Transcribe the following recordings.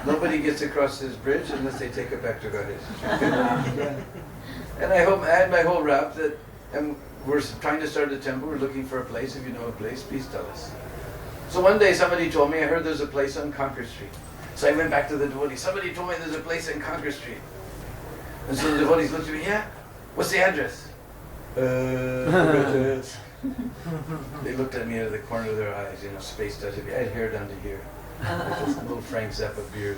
Nobody gets across this bridge unless they take it back to Ganesh. And I had my whole rap that, and we're trying to start a temple, we're looking for a place. If you know a place, please tell us. So one day somebody told me, I heard there's a place on Concord Street. So I went back to the devotees. Somebody told me there's a place in Concord Street. And so the devotees looked at me, yeah? What's the address? Address. They looked at me out of the corner of their eyes, spaced out. I had hair down to here. Like this little Frank Zappa beard.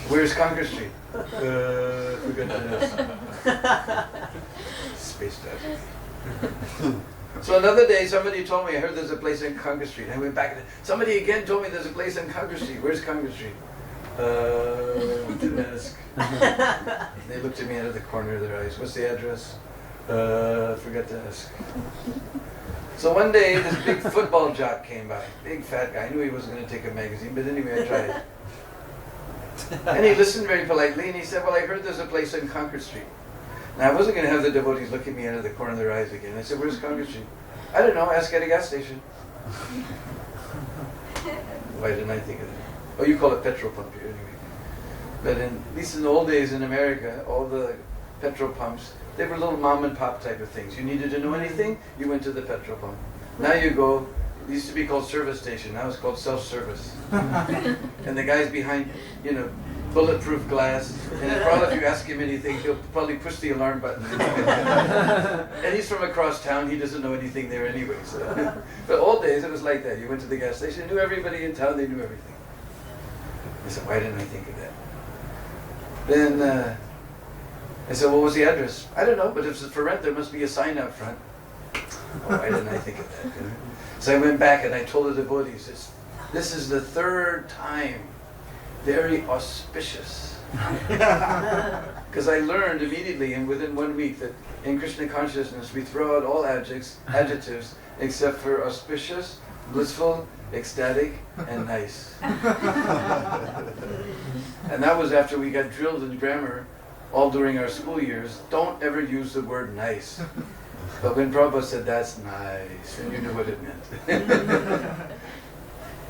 Where's Concord Street? Forgot this. Spaced out. So another day, somebody told me, I heard there's a place in Concord Street. I went back. Somebody again told me there's a place in Concord Street. Where's Concord Street? Didn't ask. They looked at me out of the corner of their eyes. What's the address? Forgot to ask. So one day, this big football jock came by. Big fat guy. I knew he wasn't going to take a magazine, but anyway, I tried. And he listened very politely, and he said, well, I heard there's a place in Concord Street. Now, I wasn't going to have the devotees look at me out of the corner of their eyes again. I said, where's Concord Street? I don't know, ask at a gas station. Why didn't I think of that? Oh, you call it petrol pump here anyway. But at least in the old days in America, all the petrol pumps, they were little mom and pop type of things. You needed to know anything, you went to the petrol pump. Now you go, it used to be called service station, now it's called self-service. And the guy's behind, bulletproof glass, and probably if you ask him anything, he'll probably push the alarm button. And he's from across town, he doesn't know anything there anyway. So. But old days, it was like that. You went to the gas station, you knew everybody in town, they knew everything. I said, why didn't I think of that? Then I said, what was the address? I don't know, but if it's for rent, there must be a sign out front. Oh, why didn't I think of that? So I went back and I told the devotees, this is the third time. Very auspicious. Because I learned immediately and within 1 week that in Krishna consciousness we throw out all adjectives except for auspicious, blissful, ecstatic, and nice. And that was after we got drilled in grammar all during our school years. Don't ever use the word nice. But when Prabhupada said that's nice, then you knew what it meant.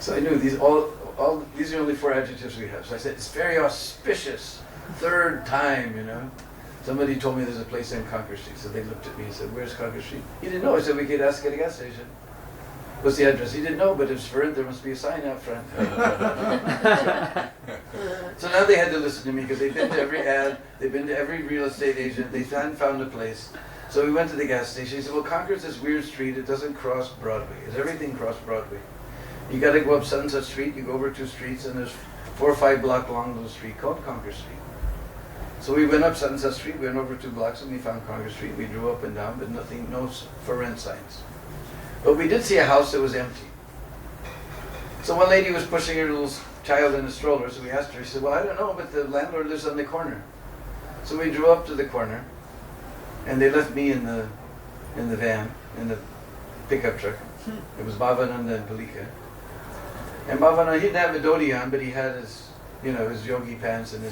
So I knew these are only 4 adjectives we have. So I said, it's very auspicious. Third time, Somebody told me there's a place in Concord Street. So they looked at me and said, where's Concord Street? He didn't know. I said, we could ask at a gas station. What's the address? He didn't know, but it's for it. There must be a sign out front. So now they had to listen to me because they've been to every ad, they've been to every real estate agent, they hadn't found a place. So we went to the gas station. He said, well, Concord's this weird street. It doesn't cross Broadway. Is everything cross Broadway? You got to go up Sunset Street. You go over 2 streets, and there's 4 or 5 block long little street called Concord Street. So we went up Sunset Street. We went over 2 blocks, and we found Concord Street. We drove up and down, but nothing, no for rent signs. But we did see a house that was empty. So one lady was pushing her little child in a stroller. So we asked her. She said, "Well, I don't know, but the landlord lives on the corner." So we drove up to the corner, and they left me in the van, in the pickup truck. It was Bhavananda and Palika. And Bhavananda, he didn't have a dhoti on, but he had his, his yogi pants and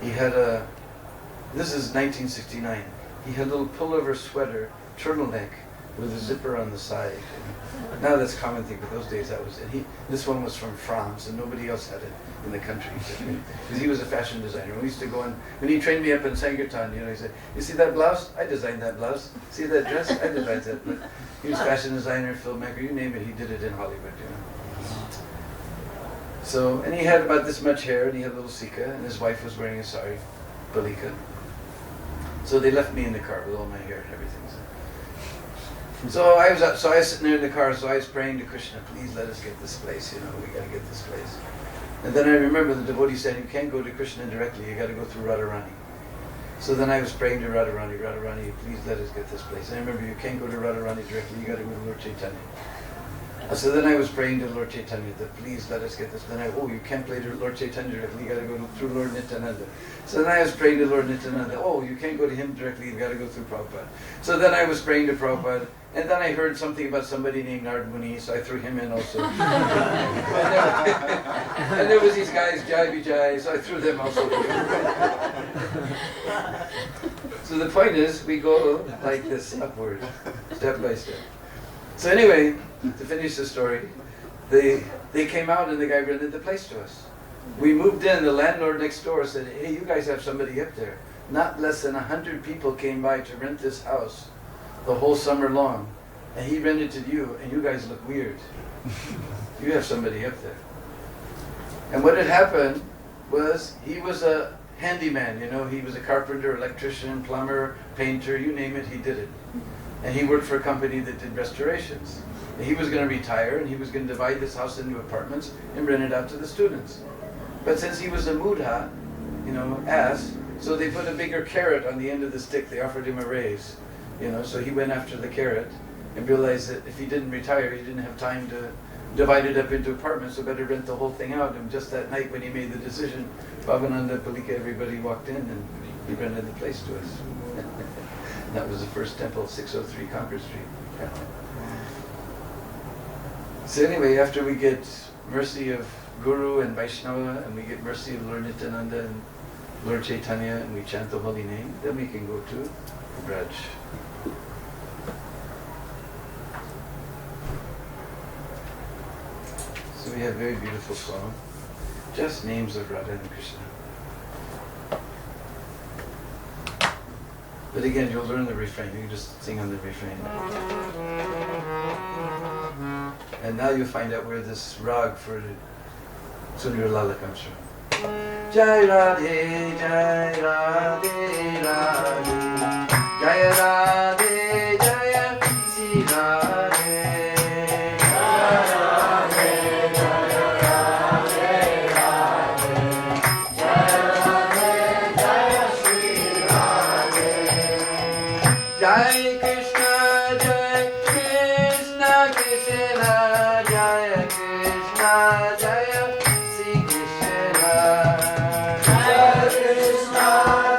he had this is 1969. He had a little pullover sweater, turtleneck, with a zipper on the side. And now that's a common thing, but those days that was it. This one was from France, and nobody else had it in the country. Because he was a fashion designer. We used to go when he trained me up in Sankirtan, he said, you see that blouse? I designed that blouse. See that dress? I designed that. But he was fashion designer, filmmaker, you name it, he did it in Hollywood, So, and he had about this much hair, and he had a little sika, and his wife was wearing a sari, Palika. So they left me in the car with all my hair and everything. So I was sitting there in the car, so I was praying to Krishna, please let us get this place, we got to get this place. And then I remember the devotee said, you can't go to Krishna directly, you got to go through Radharani. So then I was praying to Radharani, please let us get this place. And I remember, you can't go to Radharani directly, you got to go to Lord Chaitanya. So then I was praying to Lord Chaitanya that please let us get this. Then you can't pray to Lord Chaitanya directly, you got to go through Lord Nityananda. So then I was praying to Lord Nityananda, you can't go to him directly, you got to go through Prabhupada. So then I was praying to Prabhupada, and then I heard something about somebody named Narad Muni, so I threw him in also. And there was these guys, Jai Vijay, so I threw them also. So the point is, we go like this upward, step by step. So anyway, to finish the story, they came out and the guy rented the place to us. We moved in, the landlord next door said, hey, you guys have somebody up there. Not less than 100 people came by to rent this house the whole summer long. And he rented to you, and you guys look weird. You have somebody up there. And what had happened was, he was a handyman, you know, he was a carpenter, electrician, plumber, painter, you name it, he did it. And he worked for a company that did restorations. And he was going to retire, and he was going to divide this house into apartments and rent it out to the students. But since he was a mudha, you know, ass, so they put a bigger carrot on the end of the stick. They offered him a raise, you know, so he went after the carrot and realized that if he didn't retire, he didn't have time to divide it up into apartments, so better rent the whole thing out. And just that night when he made the decision, Bhavananda, Palika, everybody walked in and he rented the place to us. That was the first temple, 603 Concord Street. So anyway, after we get mercy of Guru and Vaishnava, and we get mercy of Lord Nityananda and Lord Chaitanya, and we chant the holy name, then we can go to Braj. So we have very beautiful song, just names of Radha and Krishna. But again, you'll learn the refrain. You can just sing on the refrain. And now you'll find out where this rag for Sundar Lala comes from. Jai Radhe, Jai Radhe, Radhe, Jai Radhe, Jai Sri Radhe. Jai Krishna, Jai Krishna, Krishna, Jai Krishna, Jai Sri Krishna. Jai Krishna,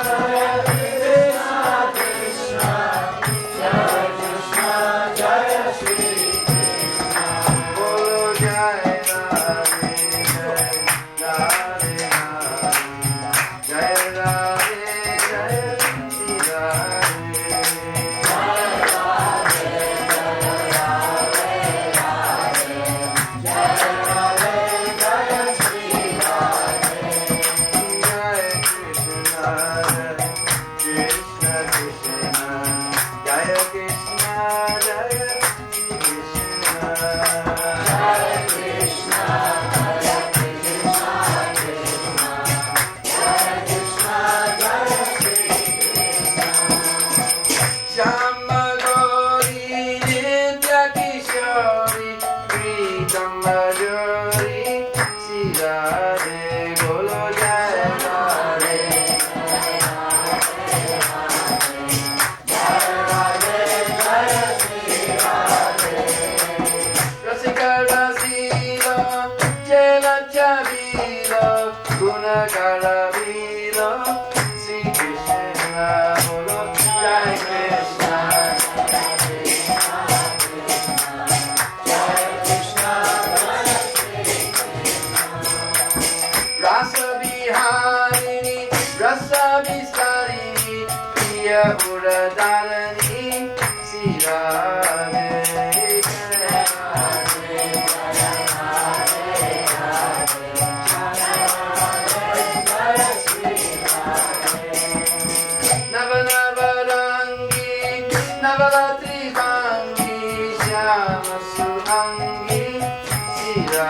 Jai Krishna, Krishna, Jai Krishna, Jai Sri Krishna. Bolo Jai Radhe, Jai Radhe, Radhe, Jai Radhe, Jai Sri Radhe. Navaratri Bangi Shama Suhangi Sira